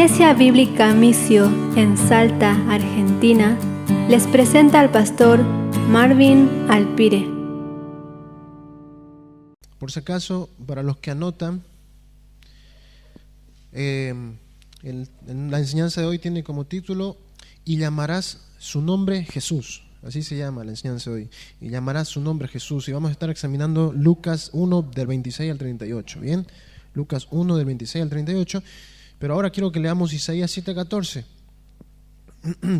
Iglesia Bíblica Missio en Salta, Argentina, les presenta al pastor Marvin Alpire. Por si acaso, para los que anotan, la enseñanza de hoy tiene como título "Y llamarás su nombre Jesús". Así se llama la enseñanza de hoy. Y llamarás su nombre Jesús. Y vamos a estar examinando Lucas 1 del 26 al 38. ¿Bien? Lucas 1 del 26 al 38. Pero ahora quiero que leamos Isaías 7:14.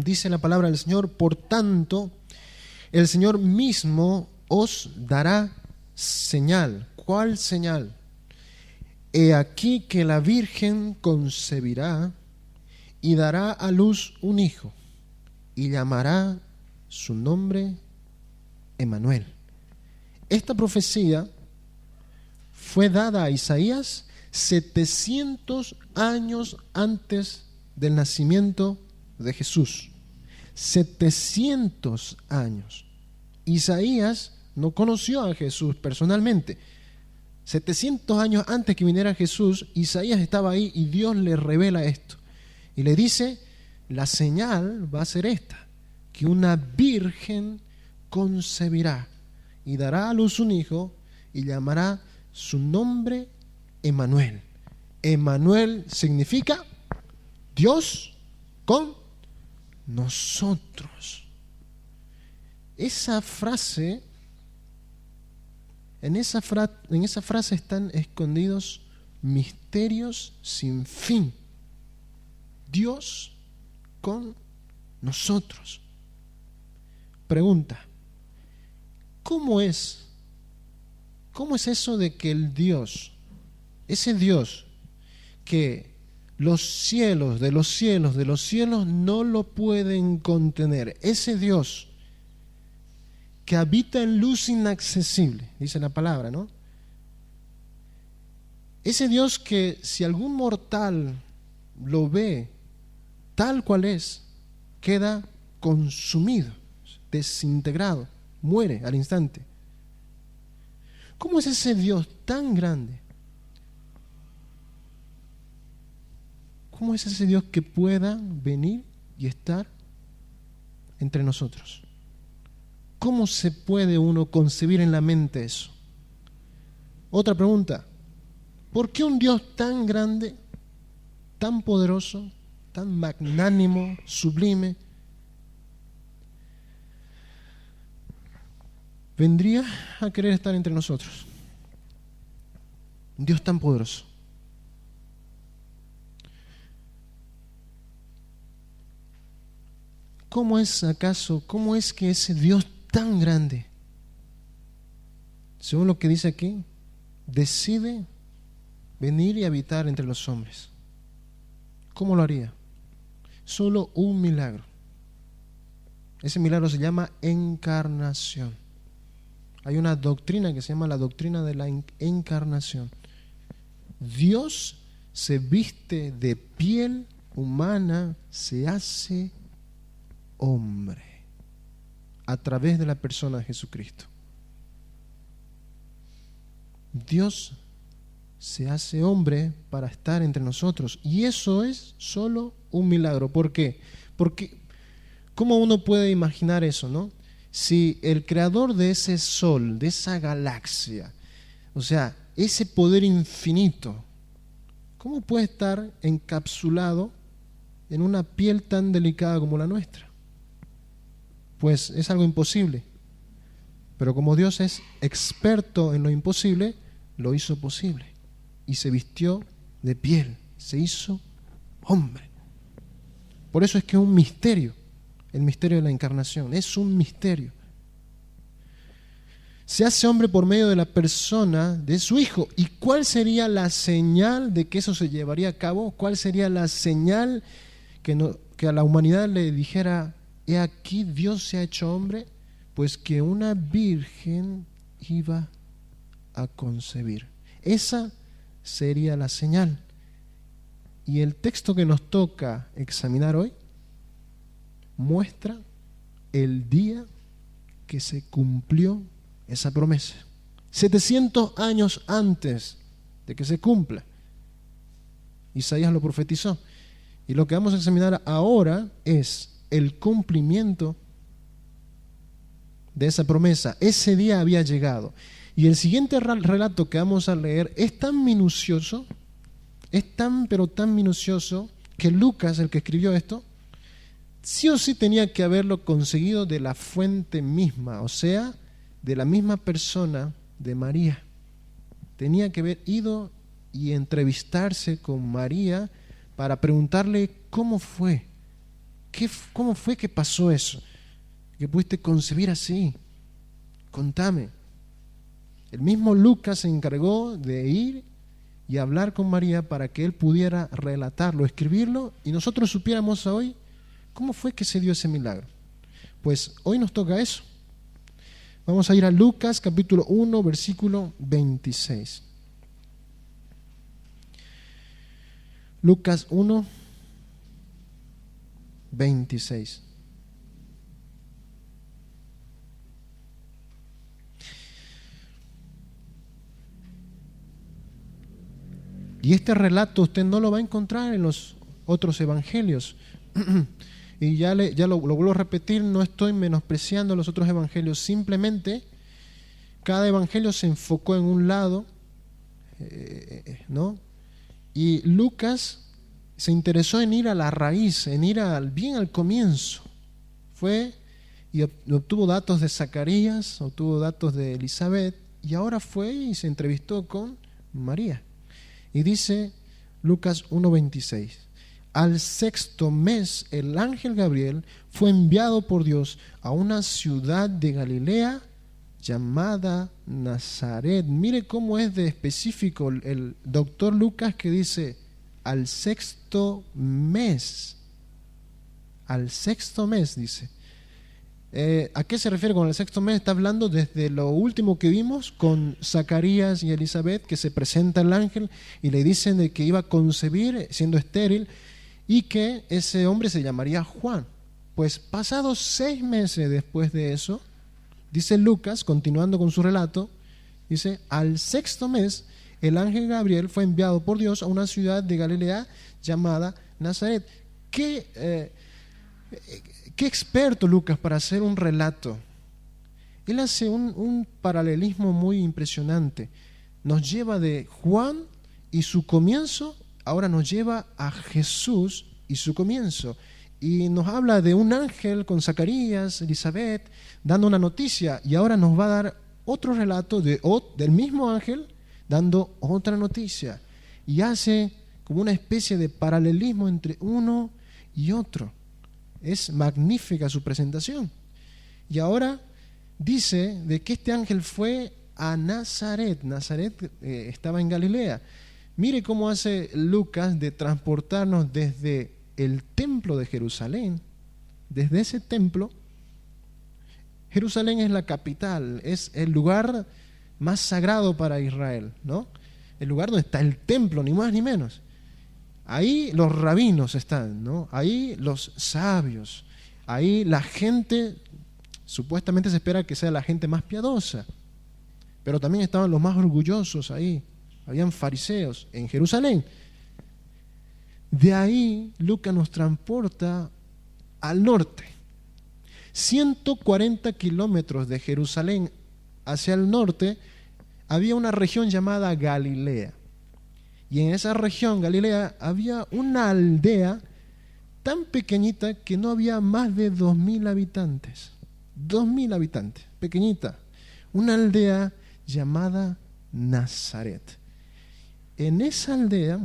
Dice la palabra del Señor: por tanto, el Señor mismo os dará señal. ¿Cuál señal? He aquí que la Virgen concebirá y dará a luz un hijo, y llamará su nombre Emmanuel. Esta profecía fue dada a Isaías 700 años antes del nacimiento de Jesús. 700 años. Isaías no conoció a Jesús personalmente. 700 años antes que viniera Jesús, Isaías estaba ahí y Dios le revela esto. Y le dice: la señal va a ser esta, que una virgen concebirá y dará a luz un hijo y llamará su nombre Emmanuel. Emmanuel significa Dios con nosotros. Esa frase, en esa frase están escondidos misterios sin fin. Dios con nosotros. Pregunta: ¿cómo es eso de que el Dios, ese Dios que los cielos de los cielos no lo pueden contener, ese Dios que habita en luz inaccesible, dice la palabra, ¿no? Ese Dios que si algún mortal lo ve tal cual es, queda consumido, desintegrado, muere al instante. ¿Cómo es ese Dios tan grande? ¿Cómo es ese Dios que pueda venir y estar entre nosotros? ¿Cómo se puede uno concebir en la mente eso? Otra pregunta: ¿por qué un Dios tan grande, tan poderoso, tan magnánimo, sublime, vendría a querer estar entre nosotros? Un Dios tan poderoso. ¿Cómo es que ese Dios tan grande, según lo que dice aquí, decide venir y habitar entre los hombres? ¿Cómo lo haría? Solo un milagro. Ese milagro se llama encarnación. Hay una doctrina que se llama la doctrina de la encarnación. Dios se viste de piel humana, se hace hombre a través de la persona de Jesucristo. Dios se hace hombre para estar entre nosotros, y eso es solo un milagro. ¿Por qué? Porque ¿cómo uno puede imaginar eso, no? Si el creador de ese sol, de esa galaxia, o sea, ese poder infinito, ¿cómo puede estar encapsulado en una piel tan delicada como la nuestra? Pues es algo imposible. Pero como Dios es experto en lo imposible, lo hizo posible. Y se vistió de piel, se hizo hombre. Por eso es que es un misterio. El misterio de la encarnación es un misterio. Se hace hombre por medio de la persona de su Hijo. ¿Y cuál sería la señal de que eso se llevaría a cabo? ¿Cuál sería la señal que a la humanidad le dijera: he aquí Dios se ha hecho hombre? Pues que una virgen iba a concebir. Esa sería la señal. Y el texto que nos toca examinar hoy muestra el día que se cumplió esa promesa. 700 años antes de que se cumpla, Isaías lo profetizó. Y lo que vamos a examinar ahora es el cumplimiento de esa promesa. Ese día había llegado. Y el siguiente relato que vamos a leer es tan minucioso, es tan pero tan minucioso, que Lucas, el que escribió esto, sí o sí tenía que haberlo conseguido de la fuente misma, o sea, de la misma persona de María. Tenía que haber ido y entrevistarse con María para preguntarle cómo fue, cómo fue que pasó eso, que pudiste concebir así. Contame. El mismo Lucas se encargó de ir y hablar con María para que él pudiera relatarlo, escribirlo, y nosotros supiéramos hoy cómo fue que se dio ese milagro. Pues hoy nos toca eso. Vamos a ir a Lucas capítulo 1, versículo 26. Lucas 1, 26. Y este relato usted no lo va a encontrar en los otros evangelios. Y ya lo vuelvo a repetir, no estoy menospreciando los otros evangelios, simplemente cada evangelio se enfocó en un lado, ¿no? Y Lucas se interesó en ir a la raíz, en ir bien al comienzo. Fue y obtuvo datos de Zacarías, obtuvo datos de Elizabeth, y ahora fue y se entrevistó con María. Y dice Lucas 1:26: al sexto mes el ángel Gabriel fue enviado por Dios a una ciudad de Galilea llamada Nazaret. Mire cómo es de específico el doctor Lucas, que dice al sexto mes. Al sexto mes, dice. ¿A qué se refiere con el sexto mes? Está hablando desde lo último que vimos con Zacarías y Elizabeth, que se presenta el ángel y le dicen de que iba a concebir siendo estéril y que ese hombre se llamaría Juan. Pues pasados 6 meses después de eso, dice Lucas, continuando con su relato, dice, al sexto mes el ángel Gabriel fue enviado por Dios a una ciudad de Galilea llamada Nazaret. ¿Qué experto Lucas para hacer un relato? Él hace un paralelismo muy impresionante. Nos lleva de Juan y su comienzo, ahora nos lleva a Jesús y su comienzo. Y nos habla de un ángel con Zacarías, Elizabeth, dando una noticia, y ahora nos va a dar otro relato del mismo ángel dando otra noticia. Y hace como una especie de paralelismo entre uno y otro. Es magnífica su presentación. Y ahora dice de que este ángel fue a Nazaret. Nazaret estaba en Galilea. Mire cómo hace Lucas de transportarnos desde el templo de Jerusalén. Desde ese templo, Jerusalén es la capital, es el lugar más sagrado para Israel, ¿no? El lugar donde está el templo, ni más ni menos. Ahí los rabinos están, ¿no? Ahí los sabios, ahí la gente, supuestamente se espera que sea la gente más piadosa, pero también estaban los más orgullosos ahí, habían fariseos en Jerusalén. De ahí Lucas nos transporta al norte, 140 kilómetros de Jerusalén hacia el norte, había una región llamada Galilea. Y en esa región, Galilea, había una aldea tan pequeñita que no había más de 2.000 habitantes. 2.000 habitantes, pequeñita. Una aldea llamada Nazaret. En esa aldea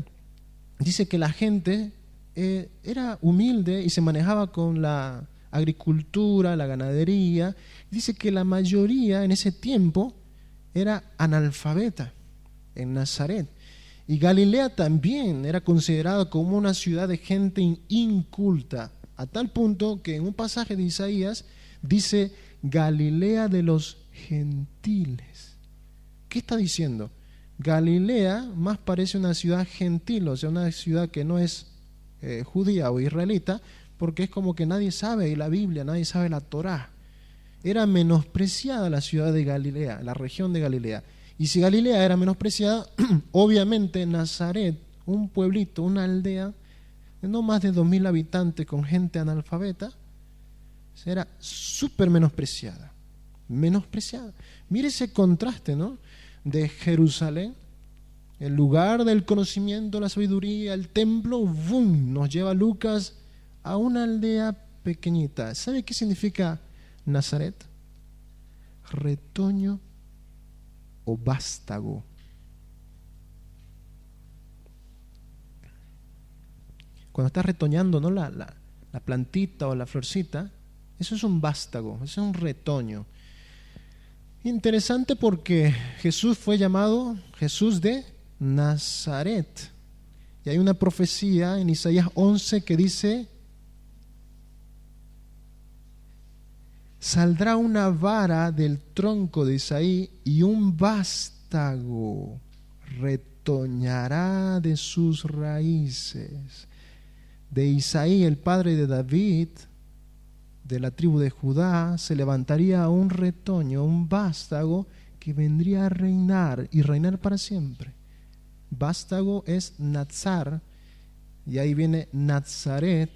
dice que la gente era humilde y se manejaba con la agricultura, la ganadería. Dice que la mayoría en ese tiempo era analfabeta en Nazaret. Y Galilea también era considerada como una ciudad de gente inculta, a tal punto que en un pasaje de Isaías dice Galilea de los gentiles. ¿Qué está diciendo? Galilea más parece una ciudad gentil, o sea, una ciudad que no es judía o israelita, porque es como que nadie sabe la Biblia, nadie sabe la Torá. Era menospreciada la ciudad de Galilea, la región de Galilea. Y si Galilea era menospreciada, obviamente Nazaret, un pueblito, una aldea, no más de 2.000 habitantes con gente analfabeta, era súper menospreciada. Menospreciada. Mire ese contraste, ¿no? De Jerusalén, el lugar del conocimiento, la sabiduría, el templo, ¡boom!, nos lleva Lucas a una aldea pequeñita. ¿Sabe qué significa Nazaret? Retoño o vástago. Cuando está retoñando, ¿no?, la plantita o la florcita, eso es un vástago, eso es un retoño. Interesante porque Jesús fue llamado Jesús de Nazaret. Y hay una profecía en Isaías 11 que dice: saldrá una vara del tronco de Isaí y un vástago retoñará de sus raíces. De Isaí, el padre de David, de la tribu de Judá, se levantaría un retoño, un vástago que vendría a reinar y reinar para siempre. Vástago es Nazar, y ahí viene Nazaret,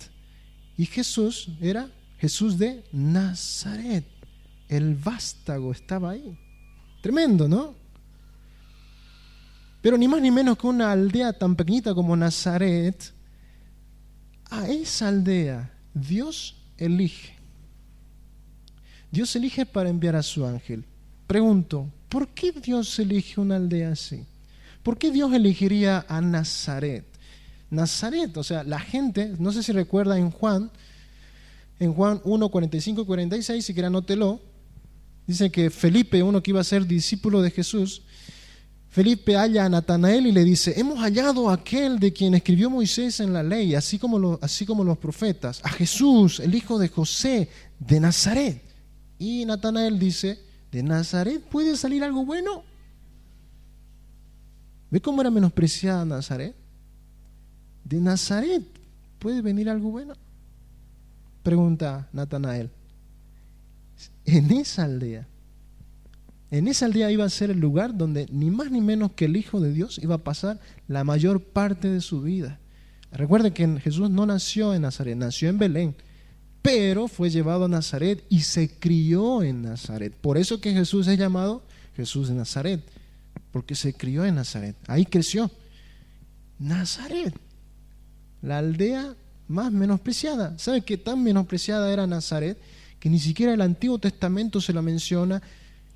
y Jesús era Jesús de Nazaret. El vástago estaba ahí. Tremendo, ¿no? Pero ni más ni menos que una aldea tan pequeñita como Nazaret, a esa aldea Dios elige. Dios elige para enviar a su ángel. Pregunto, ¿por qué Dios elige una aldea así? ¿Por qué Dios elegiría a Nazaret? Nazaret, o sea, la gente, no sé si recuerda en Juan 1, 45 y 46, si quiere anótelo, dice que Felipe, uno que iba a ser discípulo de Jesús, Felipe halla a Natanael y le dice: hemos hallado a aquel de quien escribió Moisés en la ley, así como los profetas, a Jesús, el hijo de José, de Nazaret. Y Natanael dice: ¿de Nazaret puede salir algo bueno? ¿Ve cómo era menospreciada Nazaret? ¿De Nazaret puede venir algo bueno? Pregunta Natanael. En esa aldea iba a ser el lugar donde ni más ni menos que el Hijo de Dios iba a pasar la mayor parte de su vida. Recuerden que Jesús no nació en Nazaret, nació en Belén, pero fue llevado a Nazaret y se crió en Nazaret. Por eso que Jesús es llamado Jesús de Nazaret, porque se crió en Nazaret, ahí creció. Nazaret, la aldea más menospreciada. ¿Sabe qué tan menospreciada era Nazaret? Que ni siquiera el Antiguo Testamento se la menciona.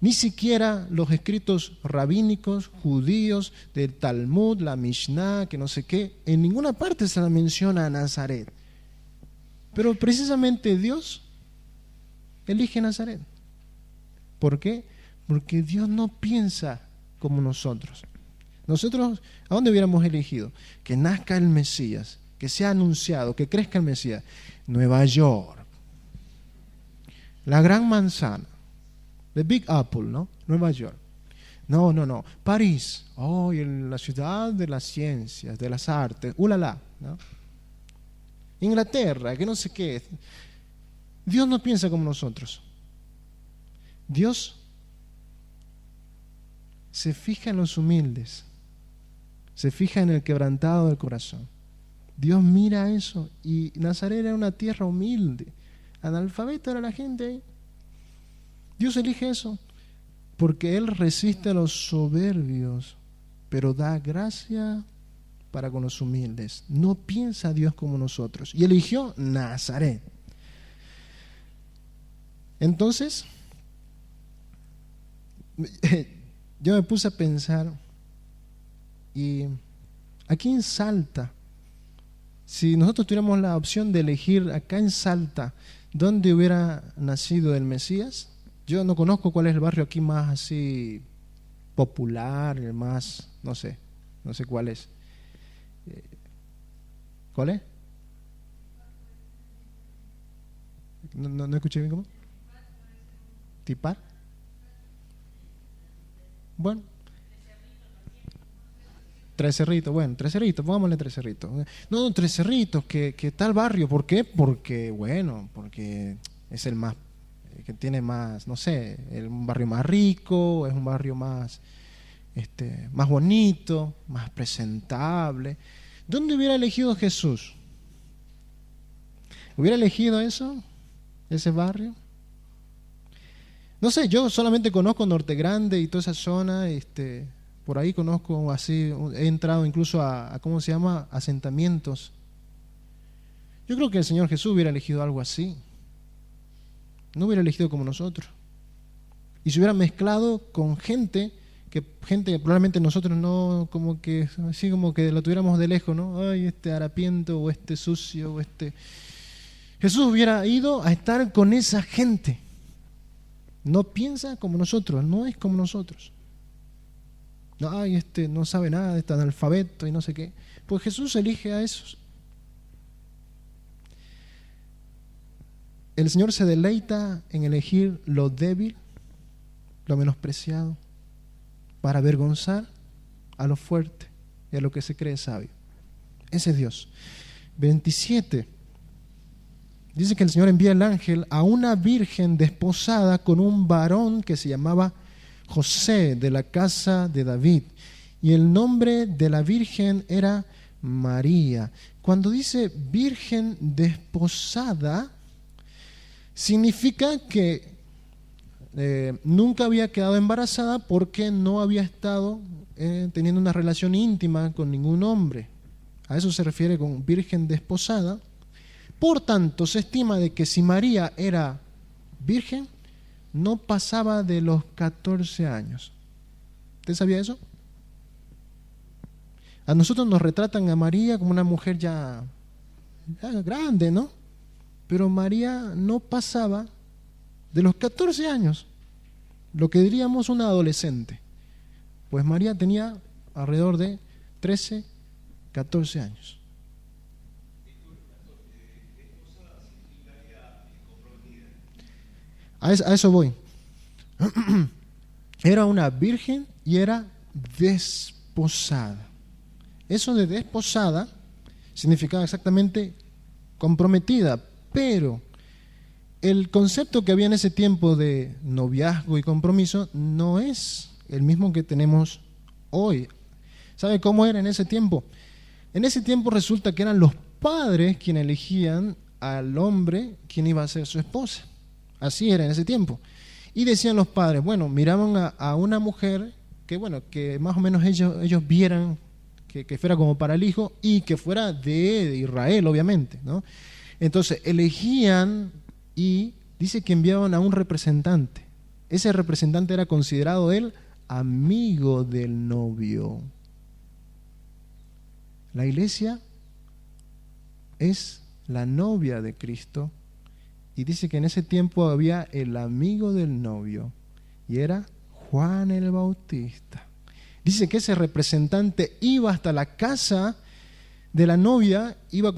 Ni siquiera los escritos rabínicos, judíos, del Talmud, la Mishnah, que no sé qué, en ninguna parte se la menciona a Nazaret. Pero precisamente Dios elige Nazaret. ¿Por qué? Porque Dios no piensa como nosotros. Nosotros, ¿a dónde hubiéramos elegido? Que nazca el Mesías, que sea anunciado, que crezca el Mesías. Nueva York, la Gran Manzana, The Big Apple, ¿no? Nueva York. No. París, la ciudad de las ciencias, de las artes, ulala, ¿no? Inglaterra, que no sé qué. Dios no piensa como nosotros. Dios se fija en los humildes, se fija en el quebrantado del corazón. Dios mira eso, y Nazaret era una tierra humilde, analfabeta era la gente ahí. Dios elige eso porque Él resiste a los soberbios, pero da gracia para con los humildes. No piensa Dios como nosotros, y eligió Nazaret. Entonces, yo me puse a pensar, y aquí en Salta, si nosotros tuviéramos la opción de elegir acá en Salta dónde hubiera nacido el Mesías, yo no conozco cuál es el barrio aquí más así popular, el más, no sé cuál es. ¿Cuál es? No escuché bien, ¿cómo? ¿Tipar? Bueno, Tres Cerritos, pongámosle Tres Cerritos. No, Tres Cerritos, que tal barrio, ¿por qué? Porque es el más, que tiene más, no sé, un barrio más rico, es un barrio más, más bonito, más presentable. ¿Dónde hubiera elegido Jesús? ¿Hubiera elegido eso? ¿Ese barrio? No sé, yo solamente conozco Norte Grande y toda esa zona, por ahí conozco así, he entrado incluso a ¿cómo se llama? Asentamientos. Yo creo que el Señor Jesús hubiera elegido algo así. No hubiera elegido como nosotros. Y se hubiera mezclado con gente que probablemente nosotros no, como que, así como que lo tuviéramos de lejos, ¿no? Ay, este harapiento, o este sucio, o este... Jesús hubiera ido a estar con esa gente. No piensa como nosotros, no es como nosotros. No, ay, no sabe nada, está analfabeto y no sé qué. Pues Jesús elige a esos. El Señor se deleita en elegir lo débil, lo menospreciado, para avergonzar a lo fuerte y a lo que se cree sabio. Ese es Dios. 27. Dice que el Señor envía el ángel a una virgen desposada con un varón que se llamaba José, de la casa de David. Y el nombre de la virgen era María. Cuando dice virgen desposada, significa que nunca había quedado embarazada porque no había estado teniendo una relación íntima con ningún hombre. A eso se refiere con virgen desposada. Por tanto, se estima de que si María era virgen, no pasaba de los 14 años. ¿Usted sabía eso? A nosotros nos retratan a María como una mujer ya grande, ¿no? Pero María no pasaba de los 14 años, lo que diríamos una adolescente. Pues María tenía alrededor de 13, 14 años. A eso voy. Era una virgen y era desposada. Eso de desposada significaba exactamente comprometida, pero el concepto que había en ese tiempo de noviazgo y compromiso no es el mismo que tenemos hoy. ¿Sabe cómo era en ese tiempo? En ese tiempo resulta que eran los padres quienes elegían al hombre quien iba a ser su esposa. Así era en ese tiempo. Y decían los padres, bueno, miraban a una mujer que más o menos ellos vieran que fuera como para el hijo y que fuera de Israel, obviamente, ¿no? Entonces elegían y dice que enviaban a un representante. Ese representante era considerado el amigo del novio. La iglesia es la novia de Cristo. Y dice que en ese tiempo había el amigo del novio y era Juan el Bautista. Dice que ese representante iba hasta la casa de la novia, iba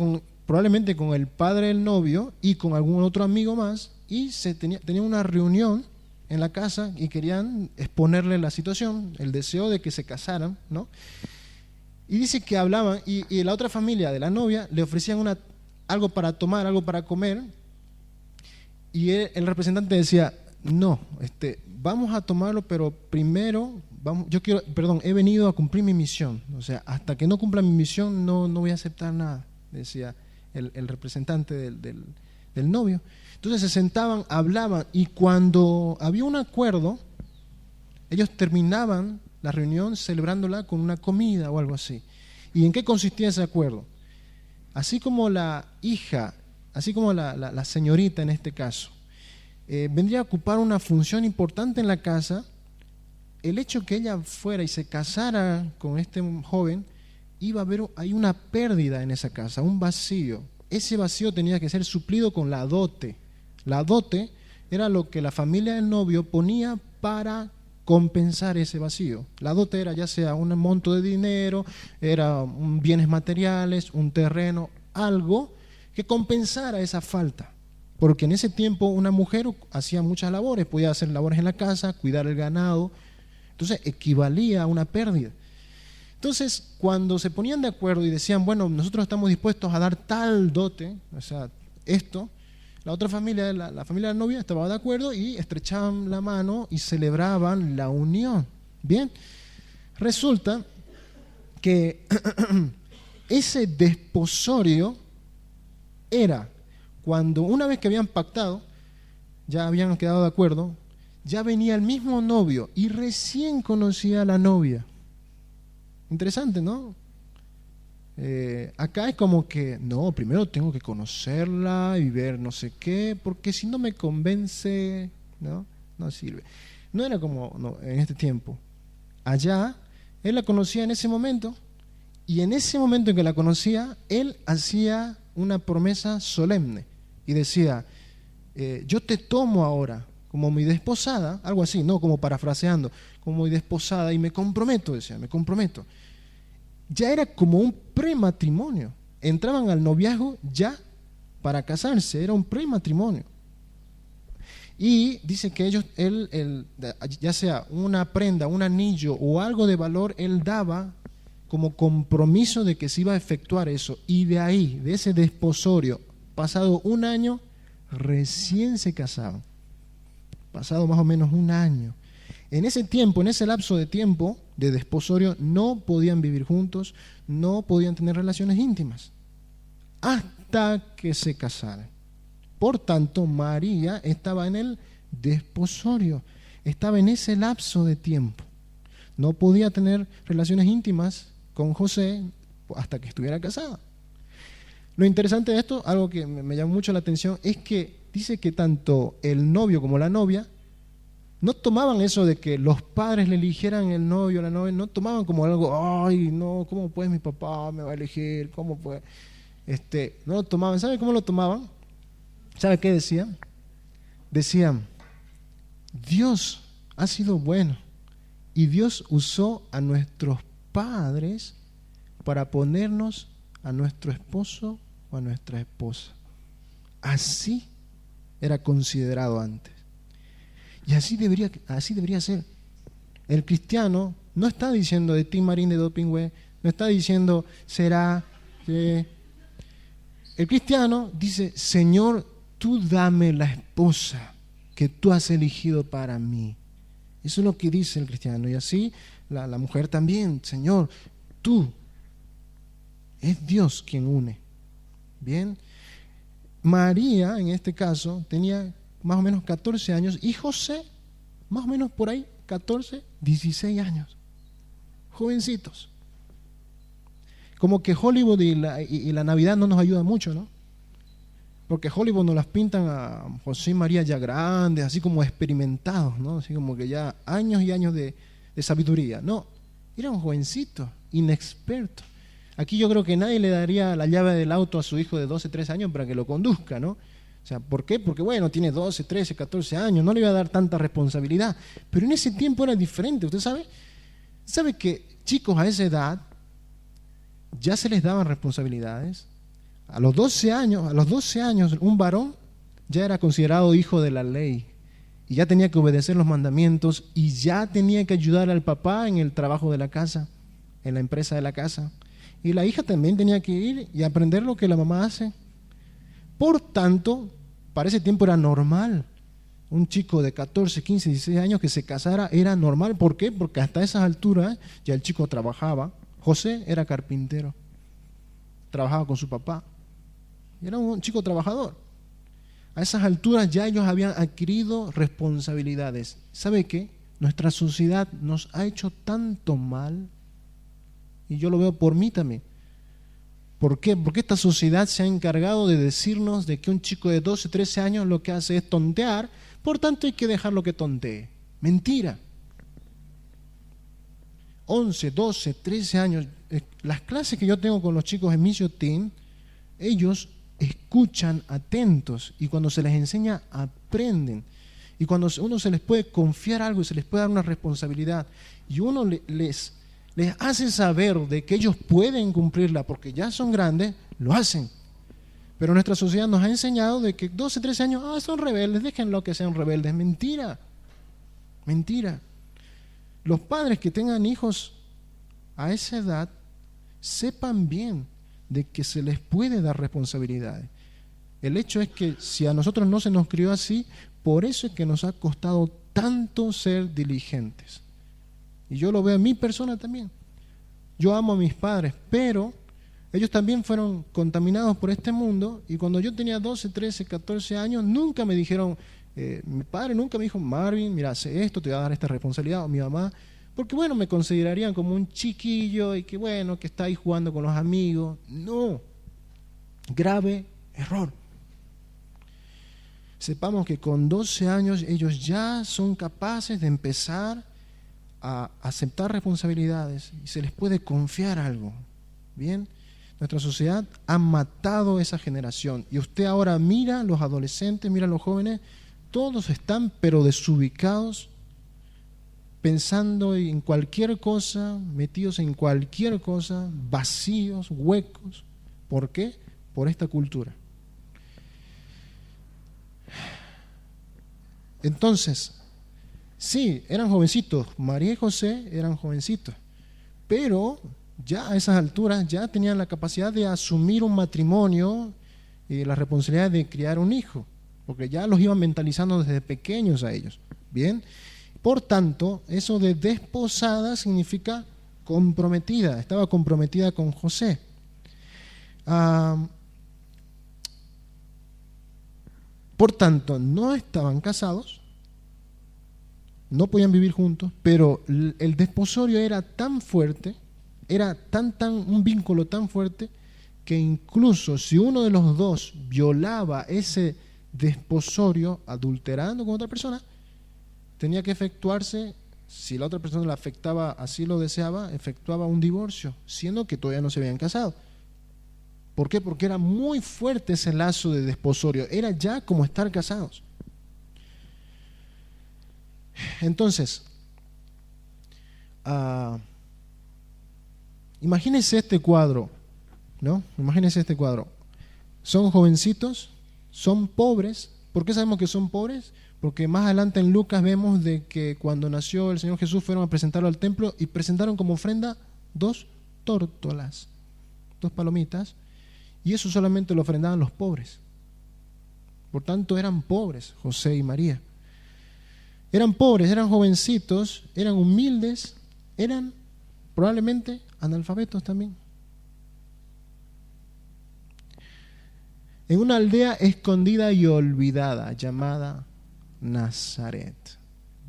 probablemente con el padre del novio y con algún otro amigo más, y tenía una reunión en la casa y querían exponerle la situación, el deseo de que se casaran, ¿no? Y dice que hablaban y la otra familia de la novia le ofrecían algo para tomar, algo para comer. Y el representante decía, no, vamos a tomarlo, pero primero, he venido a cumplir mi misión. O sea, hasta que no cumpla mi misión no voy a aceptar nada, decía el representante del novio. Entonces se sentaban, hablaban, y cuando había un acuerdo, ellos terminaban la reunión celebrándola con una comida o algo así. ¿Y en qué consistía ese acuerdo? Así como la hija, así como la señorita en este caso, vendría a ocupar una función importante en la casa, el hecho que ella fuera y se casara con este joven, iba a haber ahí una pérdida en esa casa, un vacío. Ese vacío tenía que ser suplido con la dote. La dote era lo que la familia del novio ponía para compensar ese vacío. La dote era ya sea un monto de dinero, era bienes materiales, un terreno, algo que compensara esa falta. Porque en ese tiempo una mujer hacía muchas labores, podía hacer labores en la casa, cuidar el ganado, entonces equivalía a una pérdida. Entonces, cuando se ponían de acuerdo y decían, bueno, nosotros estamos dispuestos a dar tal dote, o sea, esto, la otra familia, la familia de la novia estaba de acuerdo y estrechaban la mano y celebraban la unión. Bien, resulta que ese desposorio era cuando una vez que habían pactado, ya habían quedado de acuerdo, ya venía el mismo novio y recién conocía a la novia. Interesante, ¿no? Acá es como que, no, primero tengo que conocerla y ver no sé qué, porque si no me convence, no sirve. No era como en este tiempo. Allá, él la conocía en ese momento, y en ese momento en que la conocía, él hacía una promesa solemne y decía, yo te tomo ahora como mi desposada, algo así, no como parafraseando, como mi desposada, y me comprometo, decía, me comprometo. Ya era como un prematrimonio. Entraban al noviazgo ya para casarse, era un prematrimonio. Y dice que él, ya sea una prenda, un anillo o algo de valor, él daba como compromiso de que se iba a efectuar eso. Y de ahí, de ese desposorio, pasado un año, recién se casaban. Pasado más o menos un año. En ese tiempo, en ese lapso de tiempo de desposorio, no podían vivir juntos, no podían tener relaciones íntimas, hasta que se casaran. Por tanto, María estaba en el desposorio, estaba en ese lapso de tiempo. No podía tener relaciones íntimas con José hasta que estuviera casada. Lo interesante de esto, algo que me llamó mucho la atención, es que dice que tanto el novio como la novia no tomaban eso de que los padres le eligieran el novio o la novia, no tomaban como algo, ay, no, ¿cómo pues mi papá me va a elegir? ¿Cómo pues? No lo tomaban. ¿Sabe cómo lo tomaban? ¿Sabe qué decían? Decían, Dios ha sido bueno y Dios usó a nuestros padres para ponernos a nuestro esposo o a nuestra esposa. Así era considerado antes. Y así debería ser. El cristiano no está diciendo de Tim Marín de Dopingüe, no está diciendo será que... El cristiano dice, Señor, tú dame la esposa que tú has elegido para mí. Eso es lo que dice el cristiano. Y así la mujer también, Señor, tú. Es Dios quien une. Bien. María, en este caso, tenía más o menos 14 años, y José, más o menos por ahí, 14, 16 años. Jovencitos. Como que Hollywood y la Navidad no nos ayuda mucho, ¿no? Porque Hollywood nos las pintan a José y María ya grandes, así como experimentados, ¿no? Así como que ya años y años de sabiduría. No, eran jovencitos, inexpertos. Aquí yo creo que nadie le daría la llave del auto a su hijo de 12, 13 años para que lo conduzca, ¿no? O sea, ¿por qué? Porque bueno, tiene 12, 13, 14 años, no le iba a dar tanta responsabilidad. Pero en ese tiempo era diferente, ¿usted sabe? ¿Sabe que chicos a esa edad ya se les daban responsabilidades? A los 12 años, un varón ya era considerado hijo de la ley y ya tenía que obedecer los mandamientos y ya tenía que ayudar al papá en el trabajo de la casa, en la empresa de la casa. Y la hija también tenía que ir y aprender lo que la mamá hace. Por tanto, para ese tiempo era normal. Un chico de 14, 15, 16 años que se casara era normal. ¿Por qué? Porque hasta esas alturas ya el chico trabajaba. José era carpintero. Trabajaba con su papá. Era un chico trabajador. A esas alturas ya ellos habían adquirido responsabilidades. ¿Sabe qué? Nuestra sociedad nos ha hecho tanto mal. Y yo lo veo por mí también. ¿Por qué? Porque esta sociedad se ha encargado de decirnos de que un chico de 12, 13 años lo que hace es tontear, por tanto hay que dejarlo que tontee. Mentira. 11, 12, 13 años. Las clases que yo tengo con los chicos en Mission Team, ellos escuchan atentos y cuando se les enseña aprenden. Y cuando uno se les puede confiar algo y se les puede dar una responsabilidad y uno les hace saber de que ellos pueden cumplirla porque ya son grandes, lo hacen. Pero nuestra sociedad nos ha enseñado de que 12, 13 años, son rebeldes, déjenlo que sean rebeldes. Mentira, mentira. Los padres que tengan hijos a esa edad, sepan bien de que se les puede dar responsabilidades. El hecho es que si a nosotros no se nos crió así, por eso es que nos ha costado tanto ser diligentes. Y yo lo veo en mi persona también. Yo amo a mis padres, pero ellos también fueron contaminados por este mundo, y cuando yo tenía 12, 13, 14 años, nunca me dijeron, mi padre nunca me dijo, Marvin, mira, hace esto, te voy a dar esta responsabilidad, o mi mamá, porque bueno, me considerarían como un chiquillo y que bueno, que está ahí jugando con los amigos. No, grave error. Sepamos que con 12 años ellos ya son capaces de empezar a aceptar responsabilidades y se les puede confiar algo. Bien, nuestra sociedad ha matado esa generación, y usted ahora mira a los adolescentes, mira a los jóvenes, todos están pero desubicados, pensando en cualquier cosa, metidos en cualquier cosa, vacíos, huecos. ¿Por qué? Por esta cultura. Entonces, sí, eran jovencitos, María y José eran jovencitos, pero ya a esas alturas ya tenían la capacidad de asumir un matrimonio y la responsabilidad de criar un hijo, porque ya los iban mentalizando desde pequeños a ellos. Bien, por tanto, eso de desposada significa comprometida, estaba comprometida con José. Por tanto, no estaban casados, no podían vivir juntos, pero el desposorio era tan fuerte, era un vínculo tan fuerte, que incluso si uno de los dos violaba ese desposorio adulterando con otra persona, tenía que efectuarse, si la otra persona la afectaba, así lo deseaba, efectuaba un divorcio, siendo que todavía no se habían casado. ¿Por qué? Porque era muy fuerte ese lazo de desposorio, era ya como estar casados. Entonces, imagínense este cuadro, ¿no? Imagínense este cuadro. Son jovencitos, son pobres. ¿Por qué sabemos que son pobres? Porque más adelante en Lucas vemos de que cuando nació el Señor Jesús fueron a presentarlo al templo y presentaron como ofrenda 2 tórtolas, 2 palomitas, y eso solamente lo ofrendaban los pobres. Por tanto, eran pobres José y María. Eran pobres, eran jovencitos, eran humildes, eran probablemente analfabetos también. En una aldea escondida y olvidada llamada Nazaret,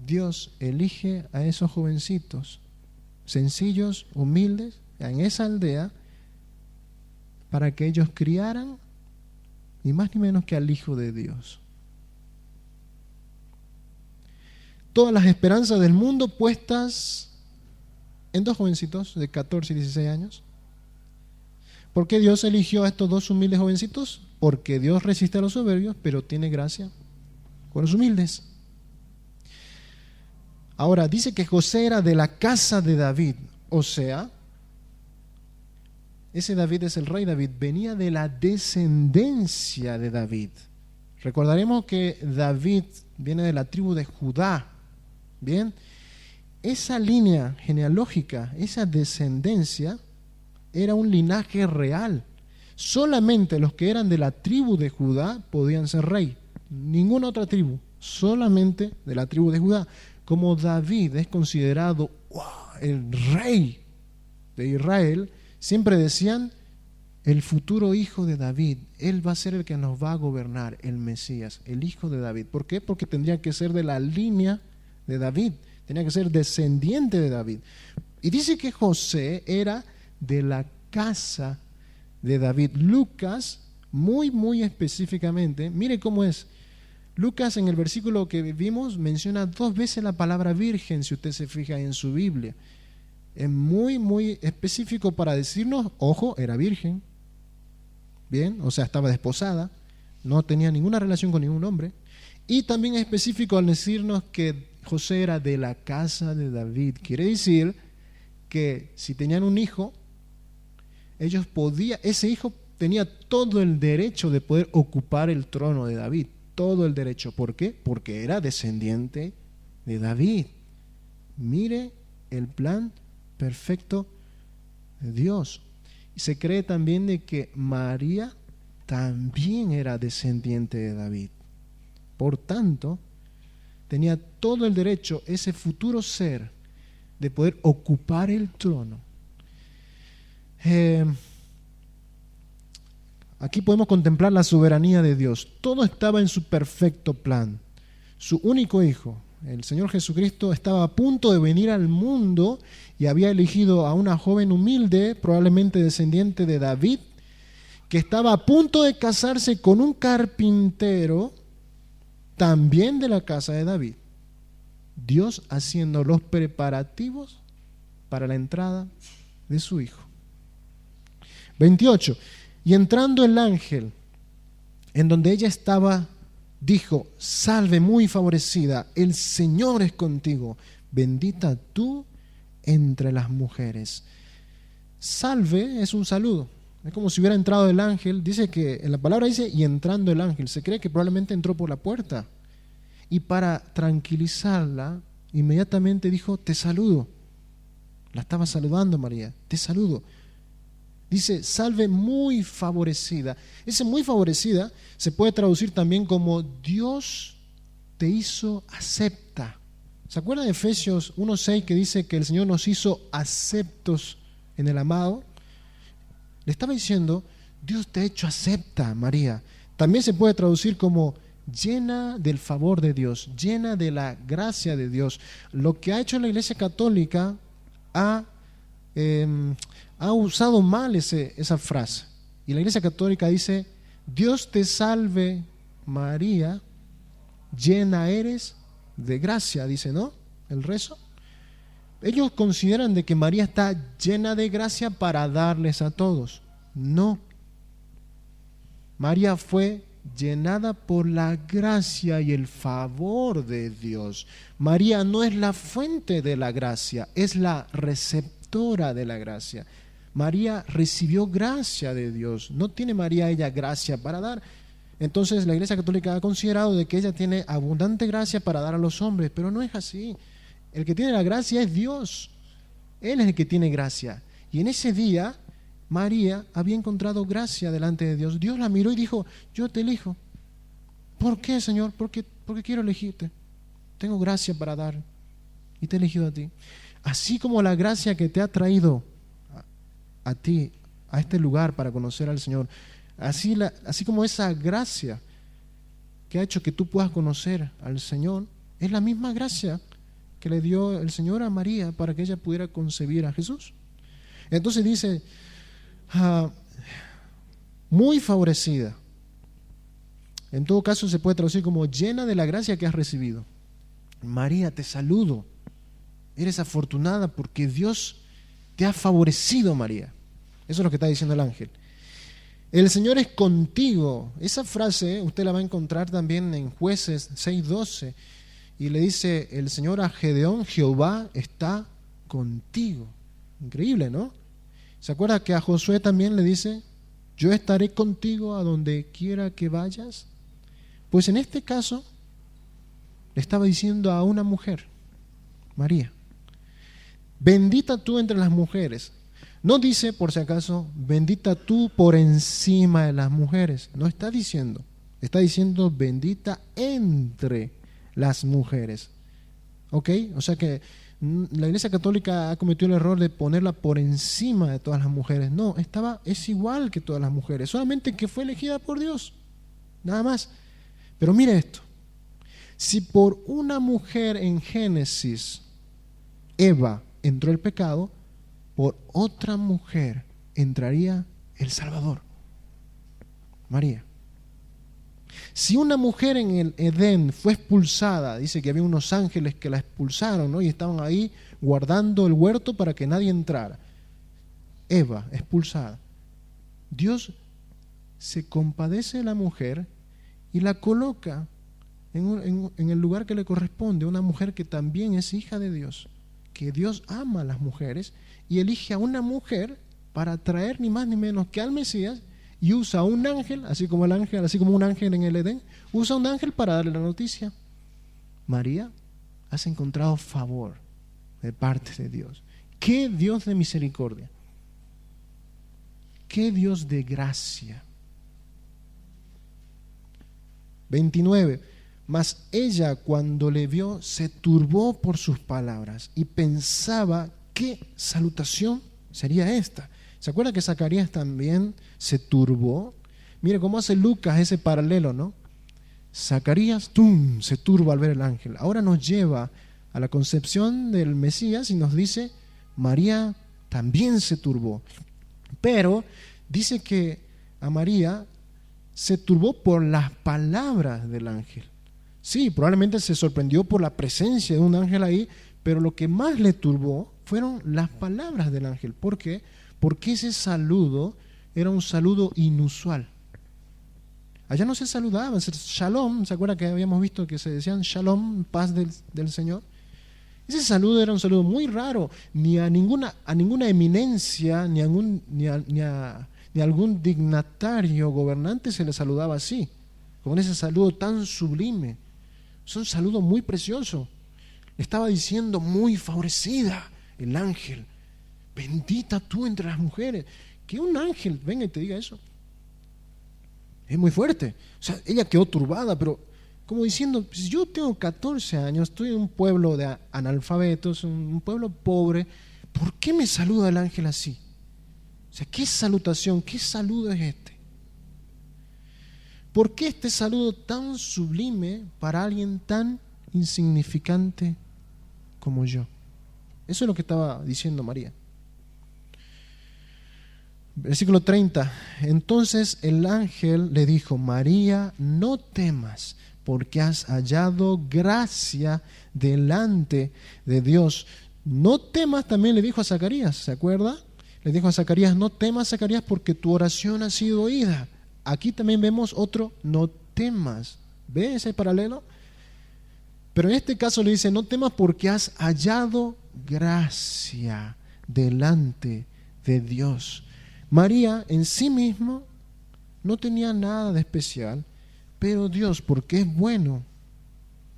Dios elige a esos jovencitos sencillos, humildes, en esa aldea, para que ellos criaran ni más ni menos que al Hijo de Dios. Todas las esperanzas del mundo puestas en 2 jovencitos de 14 y 16 años. ¿Por qué Dios eligió a estos 2 humildes jovencitos? Porque Dios resiste a los soberbios, pero tiene gracia con los humildes. Ahora, dice que José era de la casa de David, o sea, ese David es el rey David, venía de la descendencia de David. Recordaremos que David viene de la tribu de Judá. Bien, esa línea genealógica, esa descendencia, era un linaje real. Solamente los que eran de la tribu de Judá podían ser rey. Ninguna otra tribu, solamente de la tribu de Judá. Como David es considerado el rey de Israel, siempre decían, el futuro hijo de David, él va a ser el que nos va a gobernar, el Mesías, el hijo de David. ¿Por qué? Porque tendría que ser de la línea de David, tenía que ser descendiente de David. Y dice que José era de la casa de David. Lucas, muy específicamente, mire cómo es. Lucas, en el versículo que vimos, menciona 2 veces la palabra virgen, si usted se fija en su Biblia. Es muy específico para decirnos, ojo, era virgen. Bien, o sea, estaba desposada, no tenía ninguna relación con ningún hombre. Y también es específico al decirnos que José era de la casa de David. Quiere decir que si tenían un hijo, ese hijo tenía todo el derecho de poder ocupar el trono de David. Todo el derecho. ¿Por qué? Porque era descendiente de David. Mire el plan perfecto de Dios. Y se cree también de que María también era descendiente de David. Por tanto, tenía todo el derecho, ese futuro ser, de poder ocupar el trono. aquí podemos contemplar la soberanía de Dios. Todo estaba en su perfecto plan. Su único hijo, el Señor Jesucristo, estaba a punto de venir al mundo y había elegido a una joven humilde, probablemente descendiente de David, que estaba a punto de casarse con un carpintero, también de la casa de David. Dios haciendo los preparativos para la entrada de su hijo. 28. Y entrando el ángel en donde ella estaba, dijo: salve muy favorecida, el Señor es contigo, bendita tú entre las mujeres. Salve es un saludo. Es como si hubiera entrado el ángel. Dice que en la palabra dice y entrando el ángel. Se cree que probablemente entró por la puerta. Y para tranquilizarla, inmediatamente dijo: te saludo. La estaba saludando María. Te saludo. Dice: salve muy favorecida. Ese muy favorecida se puede traducir también como Dios te hizo acepta. ¿Se acuerdan de Efesios 1:6 que dice que el Señor nos hizo aceptos en el amado? Le estaba diciendo: Dios te ha hecho acepta, María. También se puede traducir como llena del favor de Dios, llena de la gracia de Dios. Lo que ha hecho la Iglesia Católica ha usado mal esa frase. Y la Iglesia Católica dice: Dios te salve María, llena eres de gracia, dice, ¿no? El rezo. Ellos consideran de que María está llena de gracia para darles a todos. No. María fue llenada por la gracia y el favor de Dios. María no es la fuente de la gracia, es la receptora de la gracia. María recibió gracia de Dios. No tiene María ella gracia para dar. Entonces la Iglesia Católica ha considerado de que ella tiene abundante gracia para dar a los hombres, pero no es así. El que tiene la gracia es Dios. Él es el que tiene gracia. Y en ese día María había encontrado gracia delante de Dios. Dios la miró y dijo: yo te elijo. ¿Por qué, Señor? Porque quiero elegirte. Tengo gracia para dar y te he elegido a ti. Así como la gracia que te ha traído a ti, a este lugar para conocer al Señor, así como esa gracia que ha hecho que tú puedas conocer al Señor, es la misma gracia que le dio el Señor a María para que ella pudiera concebir a Jesús. Entonces dice: muy favorecida. En todo caso se puede traducir como llena de la gracia que has recibido. María, te saludo. Eres afortunada porque Dios te ha favorecido, María. Eso es lo que está diciendo el ángel. El Señor es contigo. Esa frase usted la va a encontrar también en Jueces 6:12. Y le dice el Señor a Gedeón: Jehová está contigo. Increíble, ¿no? ¿Se acuerda que a Josué también le dice: yo estaré contigo a donde quiera que vayas? Pues en este caso le estaba diciendo a una mujer, María: bendita tú entre las mujeres. No dice, por si acaso, bendita tú por encima de las mujeres. No está diciendo. Está diciendo bendita entre las mujeres. ¿Ok? O sea que la Iglesia Católica ha cometido el error de ponerla por encima de todas las mujeres. No, es igual que todas las mujeres, solamente que fue elegida por Dios, nada más. Pero mire esto: si por una mujer en Génesis, Eva, entró el pecado, por otra mujer entraría el Salvador, María. Si una mujer en el Edén fue expulsada, dice que había unos ángeles que la expulsaron, ¿no? Y estaban ahí guardando el huerto para que nadie entrara. Eva, expulsada. Dios se compadece de la mujer y la coloca en el lugar que le corresponde, una mujer que también es hija de Dios, que Dios ama a las mujeres y elige a una mujer para traer ni más ni menos que al Mesías. Y usa un ángel, así como un ángel en el Edén, usa un ángel para darle la noticia: María, has encontrado favor de parte de Dios. ¡Qué Dios de misericordia! ¡Qué Dios de gracia! 29. Mas ella, cuando le vio, se turbó por sus palabras y pensaba: ¿qué salutación sería esta? ¿Se acuerda que Zacarías también se turbó? Mire cómo hace Lucas ese paralelo, ¿no? Zacarías, se turba al ver el ángel. Ahora nos lleva a la concepción del Mesías y nos dice, María también se turbó. Pero dice que a María se turbó por las palabras del ángel. Sí, probablemente se sorprendió por la presencia de un ángel ahí, pero lo que más le turbó fueron las palabras del ángel. ¿Por qué? Porque ese saludo era un saludo inusual. Allá no se saludaban, shalom, ¿se acuerda que habíamos visto que se decían shalom, paz del Señor? Ese saludo era un saludo muy raro, ni a ninguna eminencia, ni a algún dignatario gobernante se le saludaba así, con ese saludo tan sublime. Es un saludo muy precioso. Le estaba diciendo, muy favorecida el ángel, bendita tú entre las mujeres. Que un ángel venga y te diga eso es muy fuerte. O sea, ella quedó turbada, pero como diciendo, pues yo tengo 14 años, estoy en un pueblo de analfabetos, un pueblo pobre, ¿por qué me saluda el ángel así? O sea, ¿qué salutación, qué saludo es este? ¿Por qué este saludo tan sublime para alguien tan insignificante como yo? Eso es lo que estaba diciendo María. Versículo 30. Entonces el ángel le dijo, María, no temas, porque has hallado gracia delante de Dios. No temas, también le dijo a Zacarías, ¿se acuerda? Le dijo a Zacarías, no temas, Zacarías, porque tu oración ha sido oída. Aquí también vemos otro, no temas. ¿Ve ese paralelo? Pero en este caso le dice, no temas porque has hallado gracia delante de Dios. María en sí misma no tenía nada de especial, pero Dios, porque es bueno,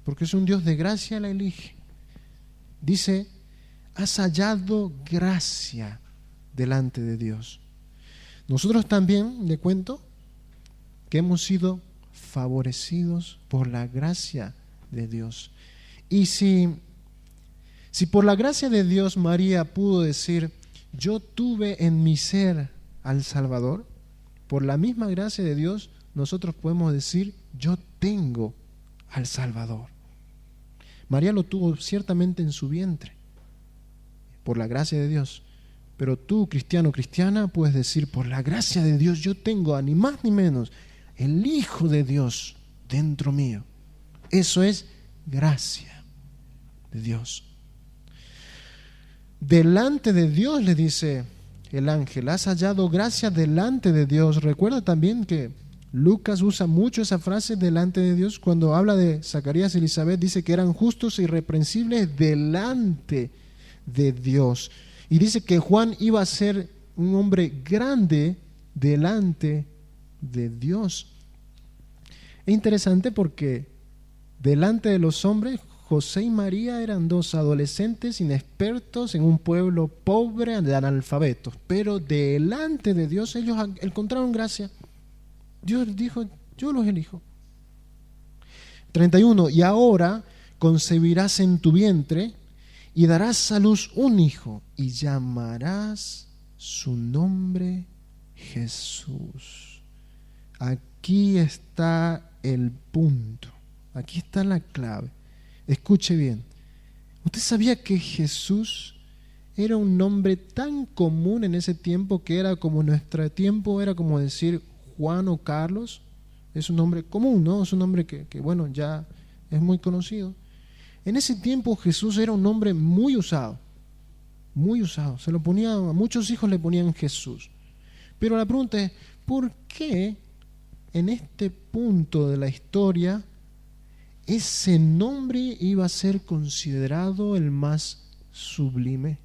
porque es un Dios de gracia, la elige. Dice, has hallado gracia delante de Dios. Nosotros también, le cuento, que hemos sido favorecidos por la gracia de Dios. Y si por la gracia de Dios María pudo decir, yo tuve en mi ser al Salvador, por la misma gracia de Dios nosotros podemos decir, yo tengo al Salvador. María lo tuvo ciertamente en su vientre, por la gracia de Dios. Pero tú, cristiano, cristiana, puedes decir, por la gracia de Dios yo tengo, ni más ni menos, el Hijo de Dios dentro mío. Eso es gracia de Dios. Delante de Dios, le dice el ángel, has hallado gracia delante de Dios. Recuerda también que Lucas usa mucho esa frase delante de Dios cuando habla de Zacarías y Elizabeth, dice que eran justos e irreprensibles delante de Dios. Y dice que Juan iba a ser un hombre grande delante de Dios. Es interesante porque delante de los hombres, José y María eran dos adolescentes inexpertos en un pueblo pobre de analfabetos, pero delante de Dios ellos encontraron gracia. Dios dijo, yo los elijo. 31. Y ahora concebirás en tu vientre y darás a luz un hijo y llamarás su nombre Jesús. Aquí está el punto, aquí está la clave. Escuche bien, ¿usted sabía que Jesús era un nombre tan común en ese tiempo que era como nuestro tiempo, era como decir Juan o Carlos? Es un nombre común, ¿no? Es un nombre que bueno, ya es muy conocido. En ese tiempo Jesús era un nombre muy usado, se lo ponía, a muchos hijos le ponían Jesús. Pero la pregunta es, ¿por qué en este punto de la historia ese nombre iba a ser considerado el más sublime?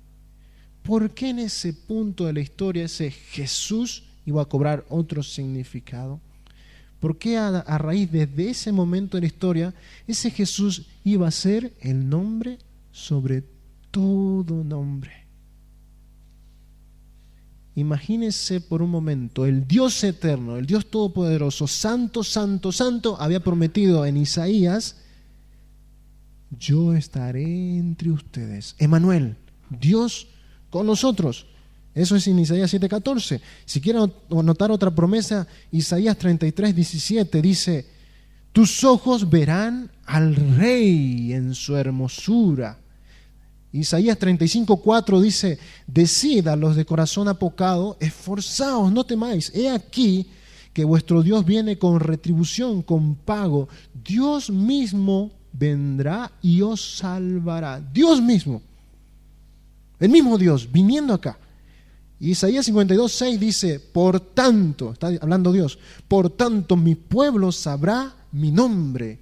¿Por qué en ese punto de la historia ese Jesús iba a cobrar otro significado? ¿Por qué a raíz desde ese momento de la historia ese Jesús iba a ser el nombre sobre todo nombre? Imagínese por un momento, el Dios eterno, el Dios todopoderoso, santo, santo, santo, había prometido en Isaías, yo estaré entre ustedes. Emmanuel, Dios con nosotros. Eso es en Isaías 7:14. Si quieren anotar otra promesa, Isaías 33:17 dice: tus ojos verán al Rey en su hermosura. Isaías 35:4 dice: decid a los de corazón apocado, esforzaos, no temáis. He aquí que vuestro Dios viene con retribución, con pago. Dios mismo vendrá y os salvará. Dios mismo, el mismo Dios, viniendo acá. Isaías 52:6 dice: por tanto, está hablando Dios, por tanto mi pueblo sabrá mi nombre.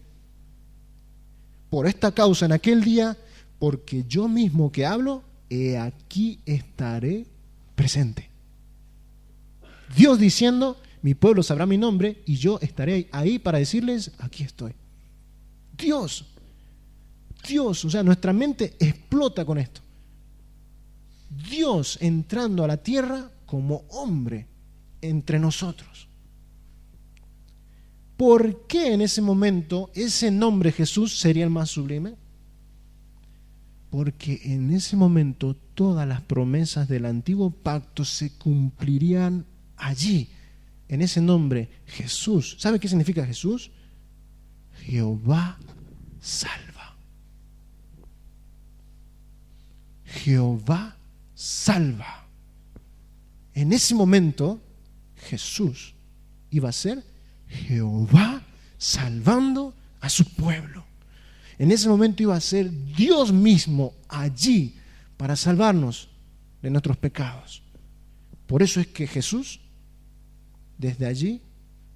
Por esta causa en aquel día, porque yo mismo que hablo, he aquí estaré presente. Dios diciendo: mi pueblo sabrá mi nombre y yo estaré ahí para decirles: aquí estoy. Dios, o sea, nuestra mente explota con esto. Dios entrando a la tierra como hombre entre nosotros. ¿Por qué en ese momento ese nombre Jesús sería el más sublime? Porque en ese momento todas las promesas del antiguo pacto se cumplirían allí, en ese nombre Jesús. ¿Sabe qué significa Jesús? Jehová salva. Jehová salva. En ese momento Jesús iba a ser Jehová salvando a su pueblo. En ese momento iba a ser Dios mismo allí para salvarnos de nuestros pecados. Por eso es que Jesús desde allí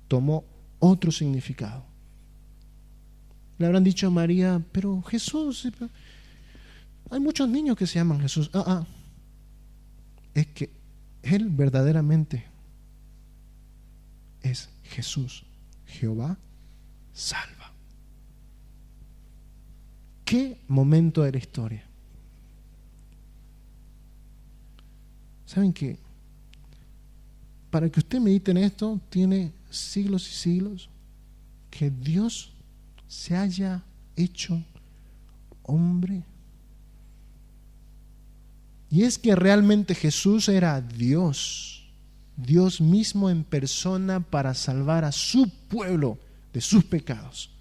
tomó otro significado. Le habrán dicho a María: pero Jesús, hay muchos niños que se llaman Jesús. Es que Él verdaderamente es Jesús, Jehová salva. ¿Qué momento de la historia? ¿Saben qué? Para que usted medite en esto, tiene siglos y siglos que Dios se haya hecho hombre. Y es que realmente Jesús era Dios, Dios mismo en persona para salvar a su pueblo de sus pecados.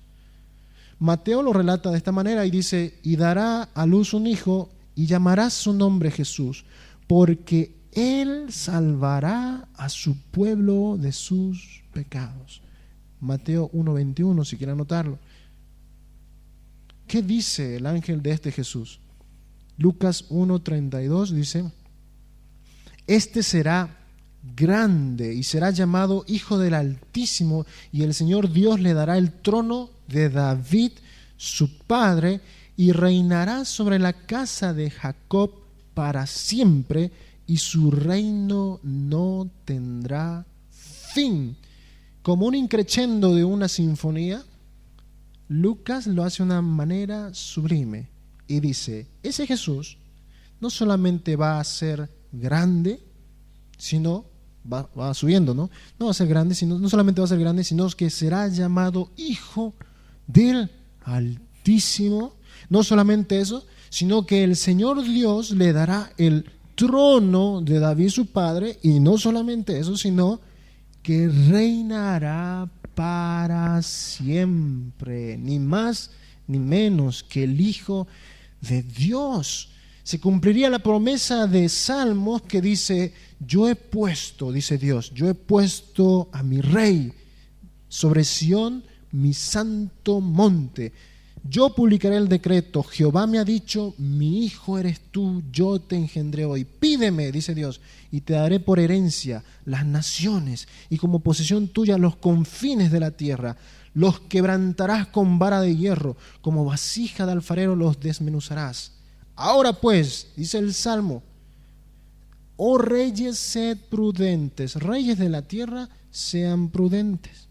Mateo lo relata de esta manera y dice: y dará a luz un hijo y llamará su nombre Jesús, porque Él salvará a su pueblo de sus pecados. Mateo 1:21, si quieren anotarlo. ¿Qué dice el ángel de este Jesús? Lucas 1:32 dice: este será grande y será llamado Hijo del Altísimo, y el Señor Dios le dará el trono de David, su padre, y reinará sobre la casa de Jacob para siempre, y su reino no tendrá fin. Como un increchendo de una sinfonía, Lucas lo hace de una manera sublime y dice: ese Jesús no solamente va a ser grande, sino va subiendo, ¿no? No va a ser grande, no solamente va a ser grande, sino que será llamado Hijo del Altísimo. No solamente eso, sino que el Señor Dios le dará el trono de David su padre, y no solamente eso, sino que reinará para siempre, ni más ni menos que el Hijo de Dios. Se cumpliría la promesa de Salmos que dice: yo he puesto, dice Dios, yo he puesto a mi Rey sobre Sión, mi santo monte. Yo publicaré el decreto. Jehová me ha dicho: mi hijo eres tú, yo te engendré hoy. Pídeme, dice Dios, y te daré por herencia las naciones, y como posesión tuya los confines de la tierra. Los quebrantarás con vara de hierro, como vasija de alfarero los desmenuzarás. Ahora pues, dice el Salmo: oh reyes, sed prudentes. Reyes de la tierra, sean prudentes.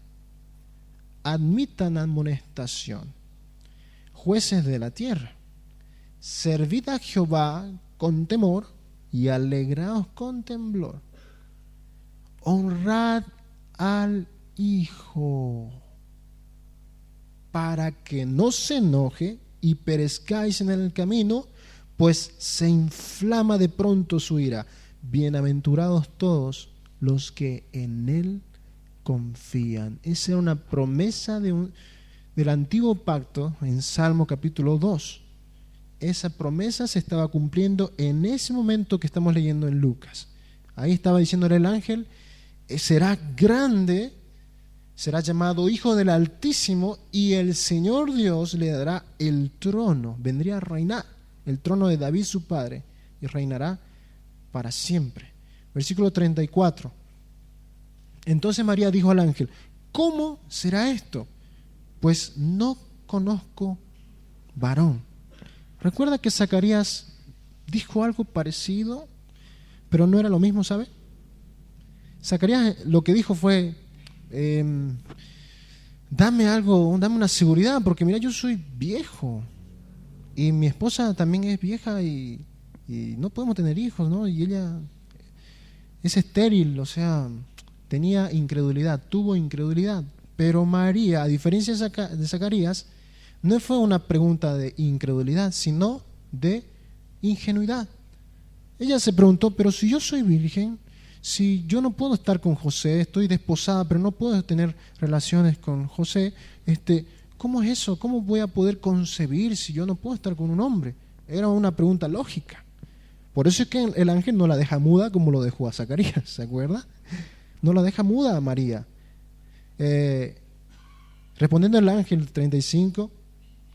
Admitan amonestación. Jueces de la tierra, servid a Jehová con temor y alegraos con temblor. Honrad al Hijo, para que no se enoje y perezcáis en el camino, pues se inflama de pronto su ira. bienaventurados todos los que en Él confían. Esa era una promesa del antiguo pacto en Salmo capítulo 2. Esa promesa se estaba cumpliendo en ese momento que estamos leyendo en Lucas. Ahí estaba diciéndole el ángel, será grande, será llamado Hijo del Altísimo, y el Señor Dios le dará el trono, vendría a reinar, el trono de David su padre, y reinará para siempre. Versículo 34. Entonces María dijo al ángel, ¿cómo será esto? Pues no conozco varón. Recuerda que Zacarías dijo algo parecido, pero no era lo mismo, ¿sabe? Zacarías lo que dijo fue, dame algo, dame una seguridad, porque mira, yo soy viejo y mi esposa también es vieja y no podemos tener hijos, ¿no? Y ella es estéril, o sea, tenía incredulidad, tuvo incredulidad. Pero María, a diferencia de Zacarías, no fue una pregunta de incredulidad, sino de ingenuidad. Ella se preguntó, pero si yo soy virgen, si yo no puedo estar con José, estoy desposada, pero no puedo tener relaciones con José, ¿cómo es eso? ¿Cómo voy a poder concebir si yo no puedo estar con un hombre? Era una pregunta lógica. Por eso es que el ángel no la deja muda como lo dejó a Zacarías, ¿se acuerda? No la deja muda a María. Respondiendo el ángel 35,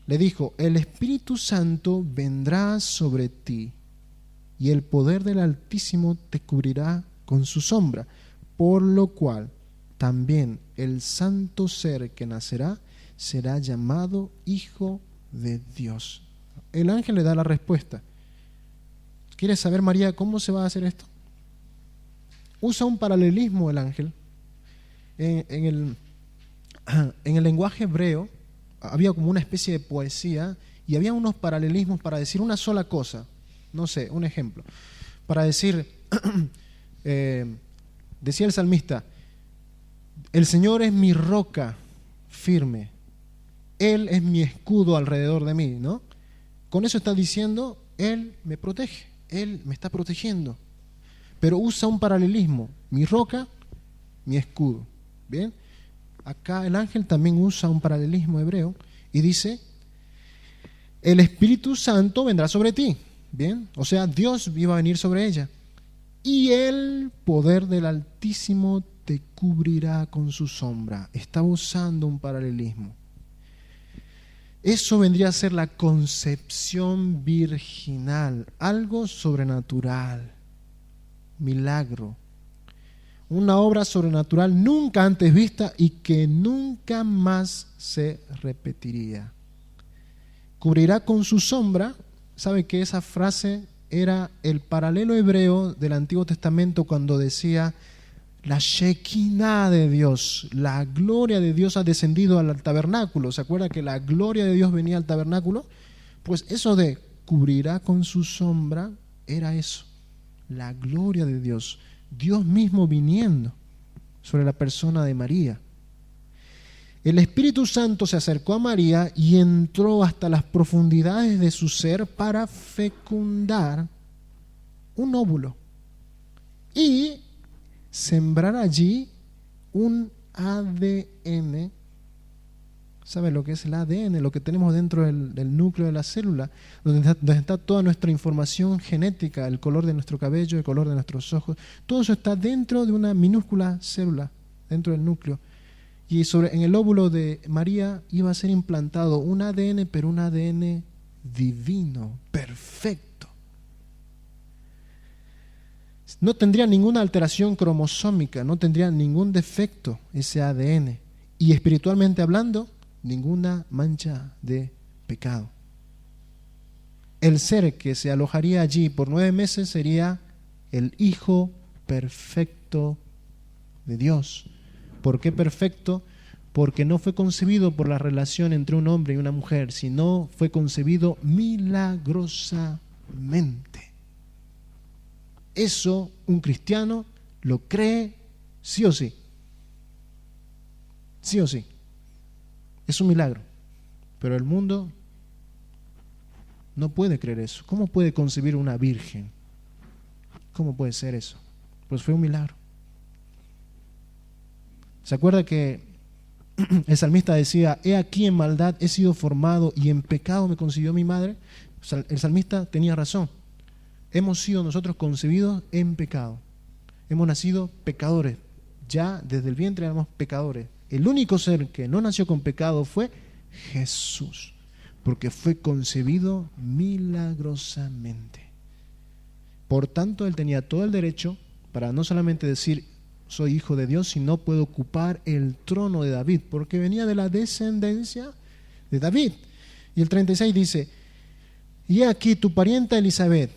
le dijo, el Espíritu Santo vendrá sobre ti y el poder del Altísimo te cubrirá con su sombra, por lo cual también el santo ser que nacerá será llamado Hijo de Dios. El ángel le da la respuesta. ¿Quieres saber, María, cómo se va a hacer esto? Usa un paralelismo el ángel. En el lenguaje hebreo había como una especie de poesía y había unos paralelismos para decir una sola cosa. No sé, un ejemplo. Para decir, decía el salmista, el Señor es mi roca firme, Él es mi escudo alrededor de mí, ¿no? Con eso está diciendo, Él me protege, Él me está protegiendo. Pero usa un paralelismo, mi roca, mi escudo. ¿Bien? Acá el ángel también usa un paralelismo hebreo y dice, el Espíritu Santo vendrá sobre ti. ¿Bien? O sea, Dios iba a venir sobre ella. Y el poder del Altísimo te cubrirá con su sombra. Está usando un paralelismo. Eso vendría a ser la concepción virginal, algo sobrenatural, milagro. Una obra sobrenatural nunca antes vista y que nunca más se repetiría. Cubrirá con su sombra. ¿Sabe que esa frase era el paralelo hebreo del Antiguo Testamento cuando decía la Shekinah de Dios, la gloria de Dios ha descendido al tabernáculo? ¿Se acuerda que la gloria de Dios venía al tabernáculo? Pues eso de cubrirá con su sombra era eso, la gloria de Dios, Dios mismo viniendo sobre la persona de María. El Espíritu Santo se acercó a María y entró hasta las profundidades de su ser para fecundar un óvulo y sembrar allí un ADN. ¿Sabe lo que es el ADN? Lo que tenemos dentro del núcleo de la célula, donde está toda nuestra información genética, el color de nuestro cabello, el color de nuestros ojos. Todo eso está dentro de una minúscula célula, dentro del núcleo. Y en el óvulo de María iba a ser implantado un ADN, pero un ADN divino, perfecto. No tendría ninguna alteración cromosómica, no tendría ningún defecto ese ADN. Y espiritualmente hablando, ninguna mancha de pecado. El ser que se alojaría allí por 9 meses sería el Hijo perfecto de Dios. ¿Por qué perfecto? Porque no fue concebido por la relación entre un hombre y una mujer, sino fue concebido milagrosamente. Eso un cristiano lo cree sí o sí. Sí o sí. Es un milagro. Pero el mundo no puede creer eso. ¿Cómo puede concebir una virgen? ¿cómo puede ser eso? Pues fue un milagro. ¿Se acuerda que el salmista decía, he aquí en maldad he sido formado y en pecado me concibió mi madre? El salmista tenía razón. Hemos sido nosotros concebidos en pecado. Hemos nacido pecadores. Ya desde el vientre éramos pecadores. El único ser que no nació con pecado fue Jesús, porque fue concebido milagrosamente. Por tanto, él tenía todo el derecho para no solamente decir soy hijo de Dios, sino puede ocupar el trono de David, porque venía de la descendencia de David. Y el 36 dice, y aquí tu parienta Elizabeth,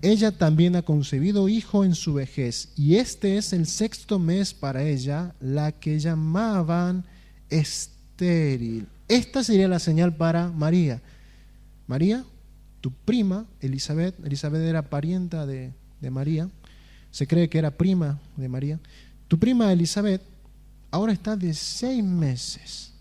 ella también ha concebido hijo en su vejez, y este es el 6º mes para ella, la que llamaban estéril. Esta sería la señal para María. María, tu prima Elizabeth era parienta de María, se cree que era prima de María. Tu prima Elizabeth ahora está de 6 meses.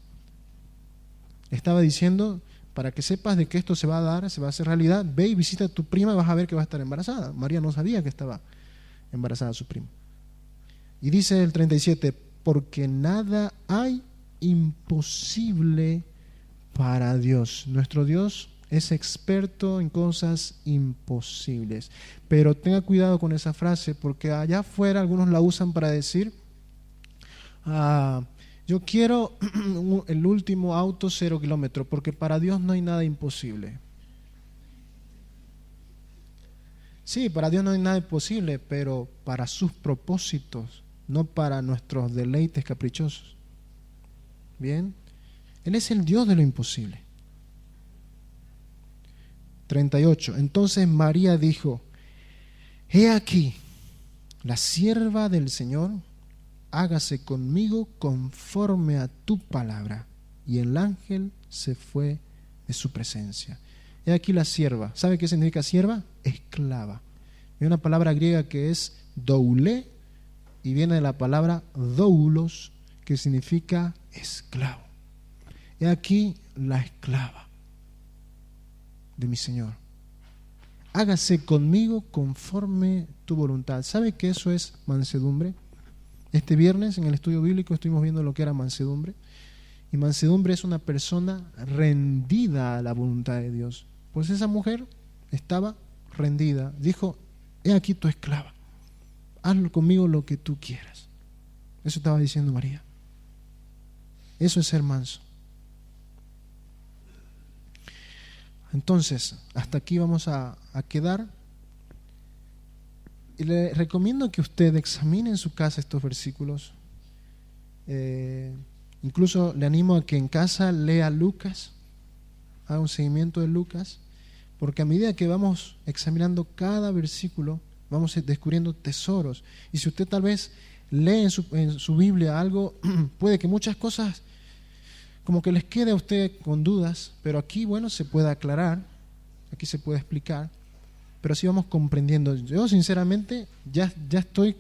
Estaba diciendo, para que sepas de que esto se va a dar, se va a hacer realidad, ve y visita a tu prima y vas a ver que va a estar embarazada. María no sabía que estaba embarazada su prima. Y dice el 37, porque nada hay imposible para Dios. Nuestro Dios es experto en cosas imposibles. Pero tenga cuidado con esa frase, porque allá afuera algunos la usan para decir, yo quiero el último auto 0 kilómetros, porque para Dios no hay nada imposible. Sí, para Dios no hay nada imposible, pero para sus propósitos, no para nuestros deleites caprichosos. Bien, Él es el Dios de lo imposible. 38. Entonces María dijo, he aquí, la sierva del Señor, hágase conmigo conforme a tu palabra. Y el ángel se fue de su presencia. He aquí la sierva. ¿Sabe qué significa sierva? Esclava. Hay una palabra griega que es doulé y viene de la palabra doulos, que significa esclavo. He aquí la esclava de mi Señor. Hágase conmigo conforme tu voluntad. ¿Sabe que eso es mansedumbre? Este viernes en el estudio bíblico estuvimos viendo lo que era mansedumbre. Y mansedumbre es una persona rendida a la voluntad de Dios. Pues esa mujer estaba rendida. Dijo, he aquí tu esclava. Hazlo conmigo lo que tú quieras. Eso estaba diciendo María. Eso es ser manso. Entonces, hasta aquí vamos a quedar. Y le recomiendo que usted examine en su casa estos versículos. Incluso le animo a que en casa lea Lucas, haga un seguimiento de Lucas, porque a medida que vamos examinando cada versículo, vamos descubriendo tesoros. Y si usted tal vez lee en su Biblia algo, puede que muchas cosas como que les quede a usted con dudas, pero aquí, bueno, se puede aclarar, aquí se puede explicar, pero así vamos comprendiendo. Yo sinceramente ya estoy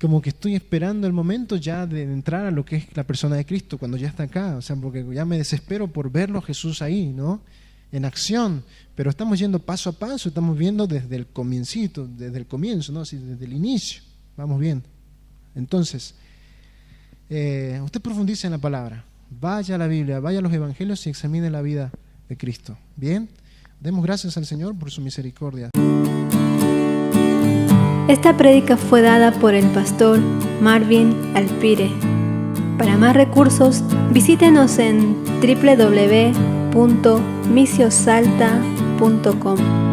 como que estoy esperando el momento ya de entrar a lo que es la persona de Cristo cuando ya está acá, o sea, porque ya me desespero por verlo a Jesús ahí, ¿no? En acción, pero estamos yendo paso a paso, estamos viendo desde el comiencito, desde el comienzo, ¿no? Así, desde el inicio, vamos viendo. Entonces, usted profundice en la palabra, vaya a la Biblia, vaya a los evangelios y examine la vida de Cristo. Bien, demos gracias al Señor por su misericordia. Esta prédica fue dada por el pastor Marvin Alpire. Para más recursos, visítenos en www.misiosalta.com.